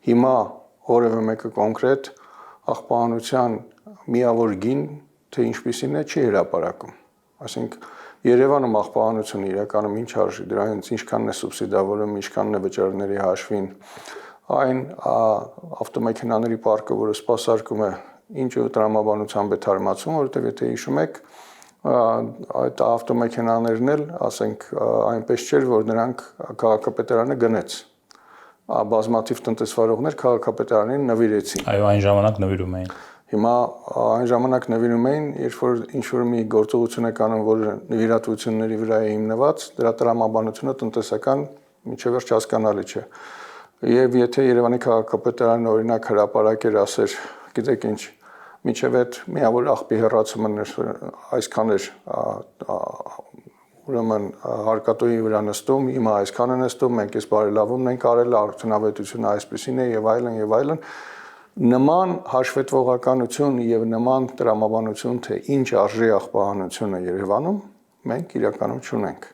Հիմա որևէ մեկը կոնկրետ աղբահանության միավոր գին, թե ինչպիսին է, չի հրապարակում։ Այսինքն Երևանում աղբահանությունը իրականում ինչ արժի, դրանից ինչքանն է սուբսիդավորում, ինչքանն է վճարների հաշվին, այն ավտոմեքենաների պարկը, որը սպասարկում է, ինչ տրամաբանությամբ է թարմացում, որովհետև եթե հիշում եք, այդ ավտոմեքենաներն էլ, ասենք, այնպես չէր, որ նրանք քաղաքապետարանը գնեց։ Բազմաթիվ տնտեսվարողներ քաղաքապետարանին նվիրեցին։ Այո, այն ժամանակ նվիրում էին։ Հիմա այն ժամանակ նվիրում էին, երբ որ ինչ-որ մի գործողություն է կանում, որը նվիրատվությունների վրա է հիմնված, դրա տրամաբանությունը տնտեսական մինչև վերջ հասկանալի չէ։ Եվ եթե Երևանի քաղաքապետարանը օրինակ հրապարակեր, ասեր, գիտեք ինչ, մինչև այդ միավոր աղբի հեռացումը այսքան էր, ուրեմն հարկատուի վրա նստում, հիմա այսքան է նստում, մենք այս բարելավումն ենք արել, արդյունավետությունը այսպեսին է եւ այլն, նման հաշվետվողականություն եւ նման տրամաբանություն, թե ինչ արժի աղբահանությունը Երևանում, մենք իրականում չունենք։